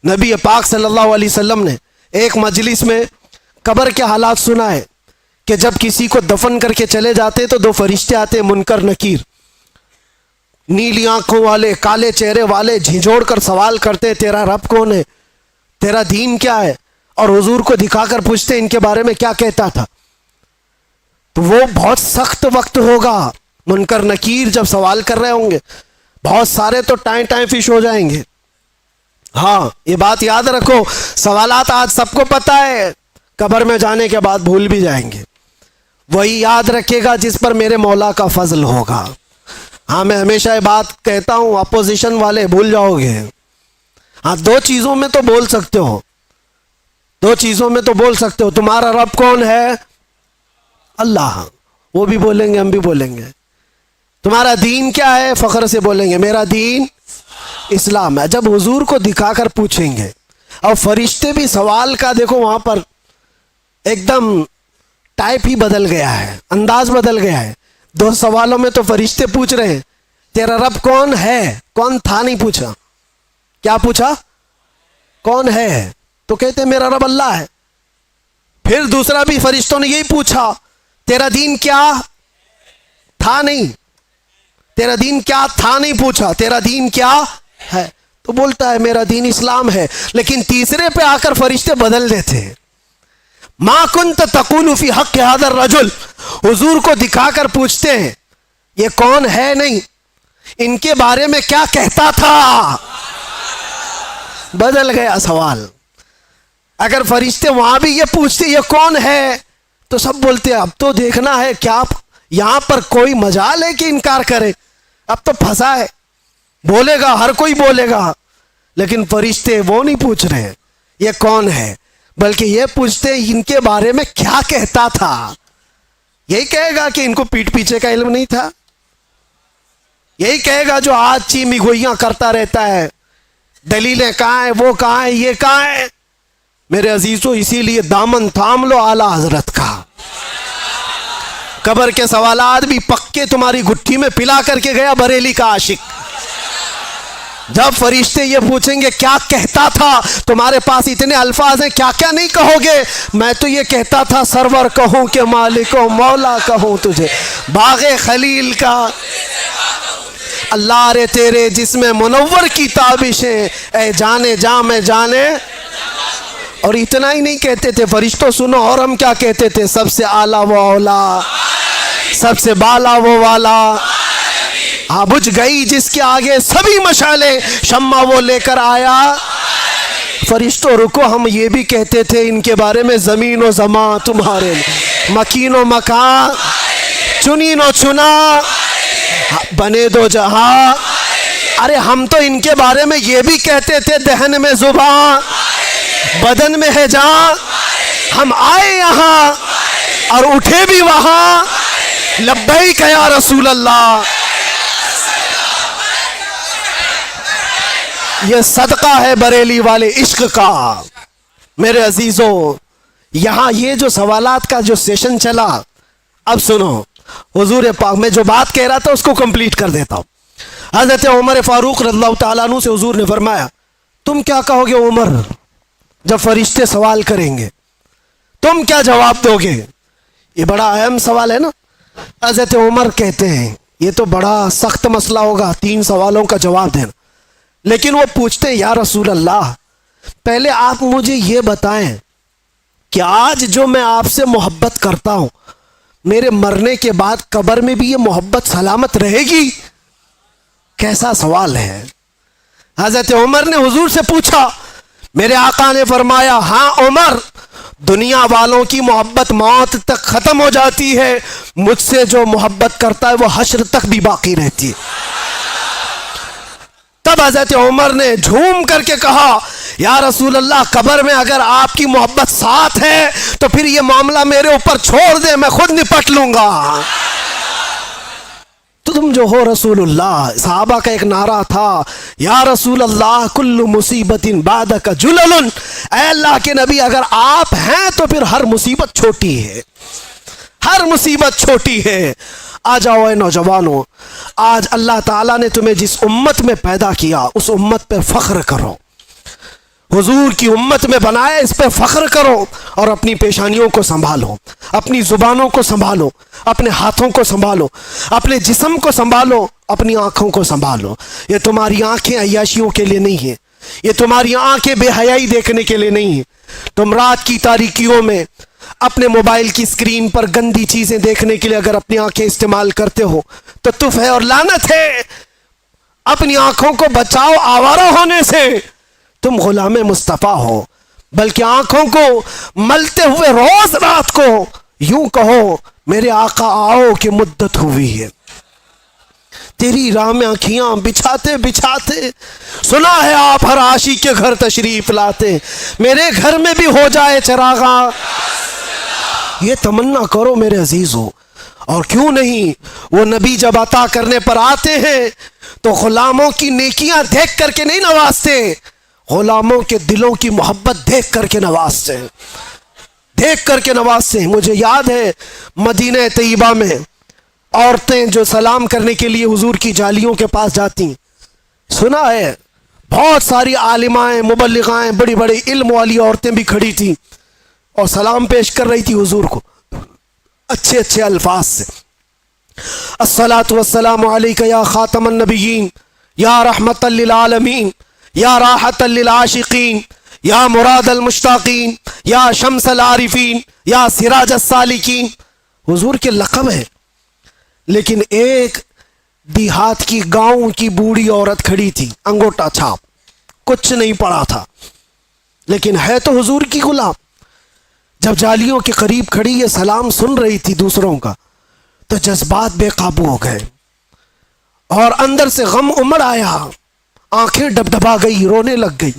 نبی پاک صلی اللہ علیہ وسلم نے ایک مجلس میں قبر کے حالات سنا ہے کہ جب کسی کو دفن کر کے چلے جاتے تو دو فرشتے آتے، منکر نکیر، نیلی آنکھوں والے، کالے چہرے والے، جھنجھوڑ کر سوال کرتے تیرا رب کون ہے، تیرا دین کیا ہے، اور حضور کو دکھا کر پوچھتے ان کے بارے میں کیا کہتا تھا۔ تو وہ بہت سخت وقت ہوگا، منکر نکیر جب سوال کر رہے ہوں گے، بہت سارے تو ٹائم فش ہو جائیں گے۔ ہاں یہ بات یاد رکھو، سوالات آج سب کو پتہ ہے، قبر میں جانے کے بعد بھول بھی جائیں گے۔ وہی یاد رکھے گا جس پر میرے مولا کا فضل ہوگا۔ ہاں میں ہمیشہ یہ بات کہتا ہوں، اپوزیشن والے بھول جاؤ گے۔ ہاں دو چیزوں میں تو بول سکتے ہو، دو چیزوں میں تو بول سکتے ہو، تمہارا رب کون ہے؟ اللہ، وہ بھی بولیں گے، ہم بھی بولیں گے۔ تمہارا دین کیا ہے؟ فخر سے بولیں گے میرا دین اسلام ہے۔ جب حضور کو دکھا کر پوچھیں گے، اور فرشتے بھی سوال کا دیکھو وہاں پر ایک دم ٹائپ ہی بدل گیا ہے، انداز بدل گیا ہے۔ دو سوالوں میں تو فرشتے پوچھ رہے ہیں تیرا رب کون ہے، کون تھا نہیں پوچھا، کیا پوچھا؟ کون ہے، تو کہتے میرا رب اللہ ہے۔ پھر دوسرا بھی فرشتوں نے یہی پوچھا تیرا دین کیا تھا، نہیں تیرا دین کیا تھا نہیں پوچھا، تیرا دین کیا ہے، تو بولتا ہے میرا دین اسلام ہے۔ لیکن تیسرے پہ آ کر فرشتے بدل دیتے ہیں، ما کنت تقول فی حق هذا الرجل، حضور کو دکھا کر پوچھتے ہیں یہ کون ہے، نہیں ان کے بارے میں کیا کہتا تھا، بدل گیا سوال۔ اگر فرشتے وہاں بھی یہ پوچھتے یہ کون ہے، تو سب بولتے اب تو دیکھنا ہے کیا یہاں پر کوئی مجال ہے کہ انکار کرے، اب تو پھنسا ہے، بولے گا ہر کوئی بولے گا۔ لیکن فرشتے وہ نہیں پوچھ رہے یہ کون ہے، بلکہ یہ پوچھتے ان کے بارے میں کیا کہتا تھا۔ یہی کہے گا کہ ان کو پیٹ پیچھے کا علم نہیں تھا، یہی کہے گا جو آج چیمی گوئیاں کرتا رہتا ہے، دلیلیں کہاں ہیں، وہ کہاں ہیں، یہ کہاں ہیں۔ میرے عزیزوں اسی لیے دامن تھام لو اعلیٰ حضرت کا، قبر کے سوالات بھی پکے تمہاری گٹھی میں پلا کر کے گیا بریلی کا عاشق۔ جب فرشتے یہ پوچھیں گے کیا کہتا تھا، تمہارے پاس اتنے الفاظ ہیں کیا کیا نہیں کہو گے، میں تو یہ کہتا تھا سرور کہوں کہ مالک و مولا کہوں تجھے، باغ خلیل کا اللہ رے تیرے جس میں منور کی تابشیں، اے جانے جاں میں جانے۔ اور اتنا ہی نہیں کہتے تھے فرشتوں، سنو اور ہم کیا کہتے تھے، سب سے اعلیٰ وہ اولا، سب سے بالا وہ والا، ہاں بجھ گئی جس کے آگے سبھی مشالیں، شمع وہ لے کر آیا۔ فرشتوں رکو، ہم یہ بھی کہتے تھے ان کے بارے میں زمین و زمان تمہارے، مکین و مکان، چنین و چنا، بنے دو جہاں۔ ارے ہم تو ان کے بارے میں یہ بھی کہتے تھے دہن میں زبان، بدن میں ہے جان، ہم آئے یہاں اور اٹھے بھی وہاں، لبیک یا رسول اللہ۔ یہ صدقہ ہے بریلی والے عشق کا۔ میرے عزیزوں یہاں یہ جو سوالات کا جو سیشن چلا، اب سنو حضور پاک، میں جو بات کہہ رہا تھا اس کو کمپلیٹ کر دیتا ہوں۔ حضرت عمر فاروق رضی اللہ تعالیٰ عنہ سے حضور نے فرمایا تم کیا کہو گے عمر جب فرشتے سوال کریں گے، تم کیا جواب دو گے؟ یہ بڑا اہم سوال ہے نا۔ حضرت عمر کہتے ہیں یہ تو بڑا سخت مسئلہ ہوگا 3 سوالوں کا جواب دینا، لیکن وہ پوچھتے ہیں یا رسول اللہ پہلے آپ مجھے یہ بتائیں کہ آج جو میں آپ سے محبت کرتا ہوں، میرے مرنے کے بعد قبر میں بھی یہ محبت سلامت رہے گی؟ کیسا سوال ہے۔ حضرت عمر نے حضور سے پوچھا، میرے آقا نے فرمایا ہاں عمر، دنیا والوں کی محبت موت تک ختم ہو جاتی ہے، مجھ سے جو محبت کرتا ہے وہ حشر تک بھی باقی رہتی ہے۔ تب حضرت عمر نے جھوم کر کے کہا یا رسول اللہ قبر میں اگر آپ کی محبت ساتھ ہے تو پھر یہ معاملہ میرے اوپر چھوڑ دے، میں خود نپٹ لوں گا۔ تو تم جو ہو رسول اللہ، صحابہ کا ایک نعرہ تھا یا رسول اللہ کل مصیبت بعدک جلل، اے اللہ کے نبی اگر آپ ہیں تو پھر ہر مصیبت چھوٹی ہے، ہر مصیبت چھوٹی ہے۔ آ جاؤ اے نوجوانوں، آج اللہ تعالیٰ نے تمہیں جس امت میں پیدا کیا اس امت پہ فخر کرو، حضور کی امت میں بنایا، اس پہ فخر کرو اور اپنی پیشانیوں کو سنبھالو، اپنی زبانوں کو سنبھالو، اپنے ہاتھوں کو سنبھالو، اپنے جسم کو سنبھالو، اپنی آنکھوں کو سنبھالو۔ یہ تمہاری آنکھیں عیاشیوں کے لیے نہیں ہیں، یہ تمہاری آنکھیں بے حیائی دیکھنے کے لیے نہیں ہیں۔ تم رات کی تاریکیوں میں اپنے موبائل کی اسکرین پر گندی چیزیں دیکھنے کے لیے اگر اپنی آنکھیں استعمال کرتے ہو تو تف ہے اور لعنت ہے۔ اپنی آنکھوں کو بچاؤ آوارہ ہونے سے، تم غلام مصطفیٰ ہو۔ بلکہ آنکھوں کو ملتے ہوئے روز رات کو یوں کہو میرے آقا آؤ کہ مدت ہوئی ہے۔ تیری راہ میں آنکھیاں بچھاتے بچھاتے سنا ہے آپ ہر عاشق کے گھر تشریف لاتے، میرے گھر میں بھی ہو جائے چراغاں، یہ تمنا کرو میرے عزیزو۔ اور کیوں نہیں، وہ نبی جب عطا کرنے پر آتے ہیں تو غلاموں کی نیکیاں دیکھ کر کے نہیں نوازتے، غلاموں کے دلوں کی محبت دیکھ کر کے نوازتے ہیں، دیکھ کر کے نوازتے ہیں۔ مجھے یاد ہے مدینہ طیبہ میں عورتیں جو سلام کرنے کے لیے حضور کی جالیوں کے پاس جاتی، سنا ہے بہت ساری عالمائیں، مبلغائیں، بڑی بڑی علم والی عورتیں بھی کھڑی تھیں اور سلام پیش کر رہی تھی حضور کو اچھے اچھے الفاظ سے۔ الصلاۃ والسلام علیک یا خاتم النبیین، یا رحمت للعالمین، یا راحت للعاشقین، یا مراد المشتاقین، یا شمس العارفین، یا سراج السالکین، حضور کے لقب ہے۔ لیکن ایک دیہات کی گاؤں کی بوڑھی عورت کھڑی تھی، انگوٹا چھاپ، کچھ نہیں پڑا تھا، لیکن ہے تو حضور کی غلام۔ جب جالیوں کے قریب کھڑی یہ سلام سن رہی تھی دوسروں کا تو جذبات بے قابو ہو گئے اور اندر سے غم امڑ آیا، آنکھیں ڈبڈبا گئی، رونے لگ گئی۔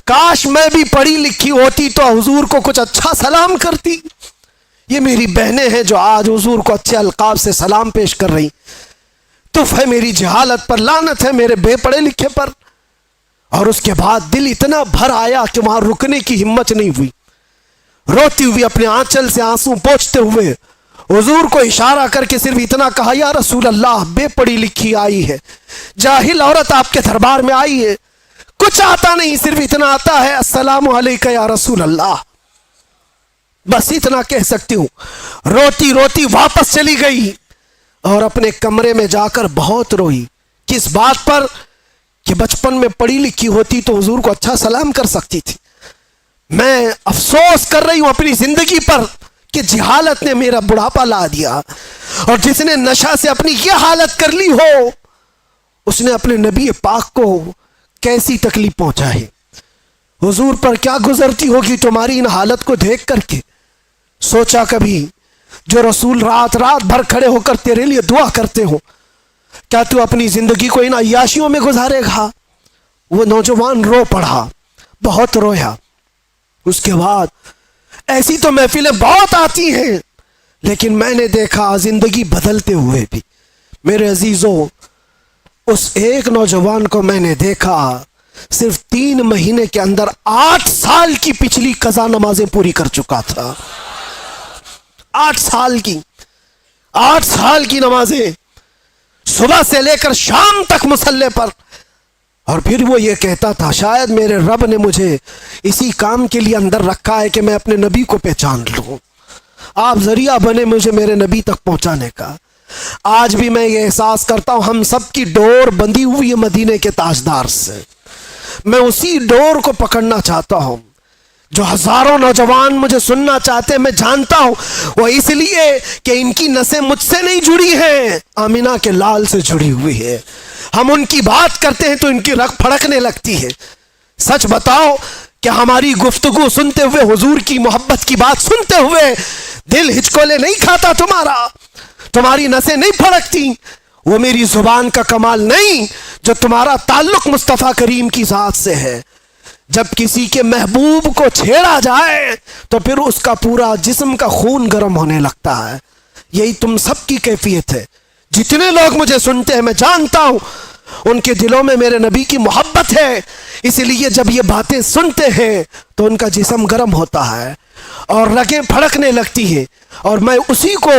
کاش میں بھی پڑھی لکھی ہوتی تو حضور کو کچھ اچھا سلام کرتی۔ یہ میری بہنیں ہیں جو آج حضور کو اچھے القاب سے سلام پیش کر رہی، تف ہے میری جہالت پر، لعنت ہے میرے بے پڑھے لکھے پر۔ اور اس کے بعد دل اتنا بھر آیا کہ وہاں رکنے کی ہمت نہیں ہوئی، روتی ہوئی اپنے آنچل سے آنسو پوچھتے ہوئے حضور کو اشارہ کر کے صرف اتنا کہا، یا رسول اللہ، بے پڑھی لکھی آئی ہے، جاہل عورت آپ کے دربار میں آئی ہے، کچھ آتا نہیں، صرف اتنا آتا ہے السلام علیکہ یا رسول اللہ، بس اتنا کہہ سکتی ہوں۔ روتی روتی واپس چلی گئی اور اپنے کمرے میں جا کر بہت روئی۔ کس بات پر؟ کہ بچپن میں پڑھی لکھی ہوتی تو حضور کو اچھا سلام کر سکتی تھی۔ میں افسوس کر رہی ہوں اپنی زندگی پر کہ جہالت نے میرا بڑھاپا لا دیا، اور جس نے نشہ سے اپنی یہ حالت کر لی ہو اس نے اپنے نبی پاک کو کیسی تکلیف پہنچائی، حضور پر کیا گزرتی ہوگی تمہاری ان حالت کو دیکھ کر کے۔ سوچا کبھی جو رسول رات رات بھر کھڑے ہو کر تیرے لیے دعا کرتے ہو، کیا تو اپنی زندگی کو ان عیاشیوں میں گزارے گا؟ وہ نوجوان رو پڑا، بہت رویا۔ اس کے بعد ایسی تو محفلیں بہت آتی ہیں، لیکن میں نے دیکھا زندگی بدلتے ہوئے بھی۔ میرے عزیزوں، اس ایک نوجوان کو میں نے دیکھا صرف 3 مہینے کے اندر 8 سال کی پچھلی قضا نمازیں پوری کر چکا تھا۔ 8 سال کی نمازیں، صبح سے لے کر شام تک مصلی پر۔ اور پھر وہ یہ کہتا تھا شاید میرے رب نے مجھے اسی کام کے لیے اندر رکھا ہے کہ میں اپنے نبی کو پہچان لوں، آپ ذریعہ بنے مجھے میرے نبی تک پہنچانے کا۔ آج بھی میں یہ احساس کرتا ہوں ہم سب کی ڈور بندھی ہوئی ہے مدینے کے تاجدار سے، میں اسی ڈور کو پکڑنا چاہتا ہوں۔ جو ہزاروں نوجوان مجھے سننا چاہتے ہیں، میں جانتا ہوں وہ اس لیے کہ ان کی نسیں مجھ سے نہیں جڑی ہیں، آمینہ کے لال سے جڑی ہوئی ہے۔ ہم ان کی بات کرتے ہیں تو ان کی رگ پھڑکنے لگتی ہے۔ سچ بتاؤ کہ ہماری گفتگو سنتے ہوئے، حضور کی محبت کی بات سنتے ہوئے دل ہچکولے نہیں کھاتا تمہارا؟ تمہاری نسیں نہیں پھڑکتی؟ وہ میری زبان کا کمال نہیں جو تمہارا تعلق مصطفیٰ کریم کی ذات سے ہے۔ جب کسی کے محبوب کو چھیڑا جائے تو پھر اس کا پورا جسم کا خون گرم ہونے لگتا ہے۔ یہی تم سب کی کیفیت ہے۔ جتنے لوگ مجھے سنتے ہیں میں جانتا ہوں ان کے دلوں میں میرے نبی کی محبت ہے، اس لیے جب یہ باتیں سنتے ہیں تو ان کا جسم گرم ہوتا ہے اور رگیں پھڑکنے لگتی ہیں، اور میں اسی کو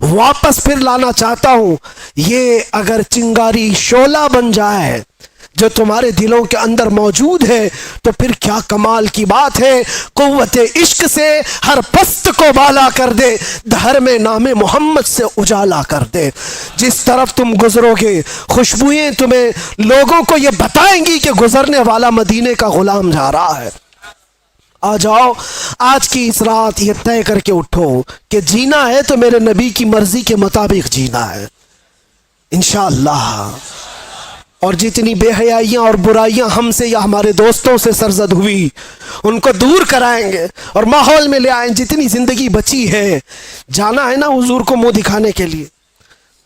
واپس پھر لانا چاہتا ہوں۔ یہ اگر چنگاری شعلہ بن جائے، جو تمہارے دلوں کے اندر موجود ہے، تو پھر کیا کمال کی بات ہے۔ قوت عشق سے ہر پست کو بالا کر دے، دھر میں نام محمد سے اجالا کر دے۔ جس طرف تم گزرو گے خوشبوئیں تمہیں لوگوں کو یہ بتائیں گی کہ گزرنے والا مدینے کا غلام جا رہا ہے۔ آ جاؤ آج کی اس رات یہ طے کر کے اٹھو کہ جینا ہے تو میرے نبی کی مرضی کے مطابق جینا ہے انشاءاللہ۔ اور جتنی بے حیائیاں اور برائیاں ہم سے یا ہمارے دوستوں سے سرزد ہوئی ان کو دور کرائیں گے اور ماحول میں لے آئیں۔ جتنی زندگی بچی ہے جانا ہے نا حضور کو منہ دکھانے کے لیے،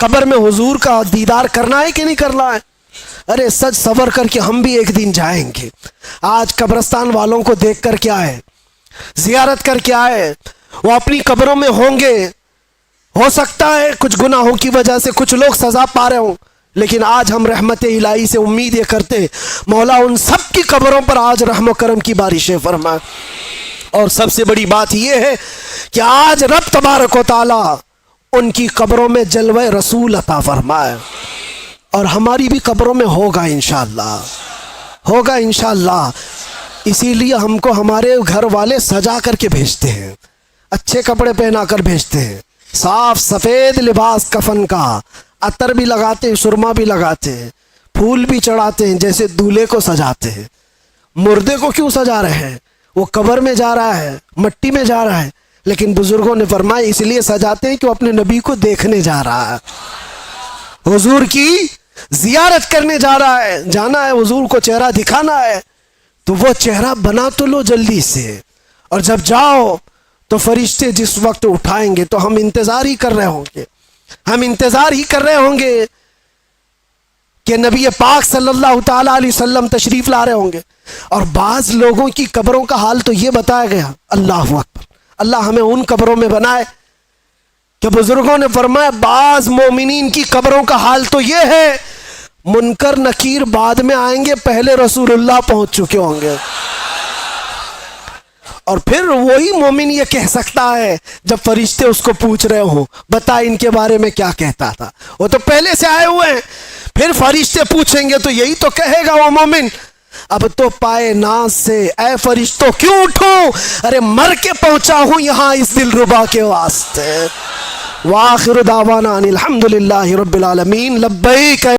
قبر میں حضور کا دیدار کرنا ہے کہ نہیں کرنا ہے؟ ارے سج سور کر کے ہم بھی ایک دن جائیں گے۔ آج قبرستان والوں کو دیکھ کر کے آئے، زیارت کر کے آئے، وہ اپنی قبروں میں ہوں گے، ہو سکتا ہے کچھ گناہوں کی وجہ سے کچھ لوگ سزا پا رہے ہوں، لیکن آج ہم رحمت الہی سے امید یہ کرتے مولا ان سب کی قبروں پر آج رحم و کرم کی بارشیں فرمائے۔ اور سب سے بڑی بات یہ ہے کہ آج رب تبارک و تعالی ان کی قبروں میں جلوہ رسول عطا فرمائے، اور ہماری بھی قبروں میں ہوگا انشاءاللہ، ہوگا انشاءاللہ۔ اسی لیے ہم کو ہمارے گھر والے سجا کر کے بھیجتے ہیں، اچھے کپڑے پہنا کر بھیجتے ہیں، صاف سفید لباس کفن کا، عطر بھی لگاتے ہیں، سرما بھی لگاتے ہیں، پھول بھی چڑھاتے ہیں، جیسے دولہے کو سجاتے ہیں۔ مردے کو کیوں سجا رہے ہیں؟ وہ قبر میں جا رہا ہے، مٹی میں جا رہا ہے، لیکن بزرگوں نے فرمایا اس لیے سجاتے ہیں کہ وہ اپنے نبی کو دیکھنے جا رہا ہے، حضور کی زیارت کرنے جا رہا ہے، جانا ہے حضور کو چہرہ دکھانا ہے، تو وہ چہرہ بنا تو لو جلدی سے، اور جب جاؤ تو فرشتے جس وقت اٹھائیں گے تو ہم انتظار ہی کر رہے ہوں گے، ہم انتظار ہی کر رہے ہوں گے کہ نبی پاک صلی اللہ تعالی علیہ وسلم تشریف لا رہے ہوں گے۔ اور بعض لوگوں کی قبروں کا حال تو یہ بتایا گیا، اللہ اکبر، اللہ ہمیں ان قبروں میں بنائے کہ بزرگوں نے فرمایا بعض مومنین کی قبروں کا حال تو یہ ہے منکر نکیر بعد میں آئیں گے، پہلے رسول اللہ پہنچ چکے ہوں گے۔ اور پھر وہی مومن یہ کہہ سکتا ہے جب فرشتے اس کو پوچھ رہے ہوں بتا ان کے بارے میں کیا کہتا تھا، وہ تو پہلے سے آئے ہوئے ہیں، پھر فرشتے پوچھیں گے تو یہی تو کہے گا وہ مومن، اب تو پائے ناز سے اے فرشتوں کیوں اٹھوں، ارے مر کے پہنچا ہوں یہاں اس دل ربا کے واسطے۔ وآخر دعوانا ان الحمدللہ رب العالمین، لبیک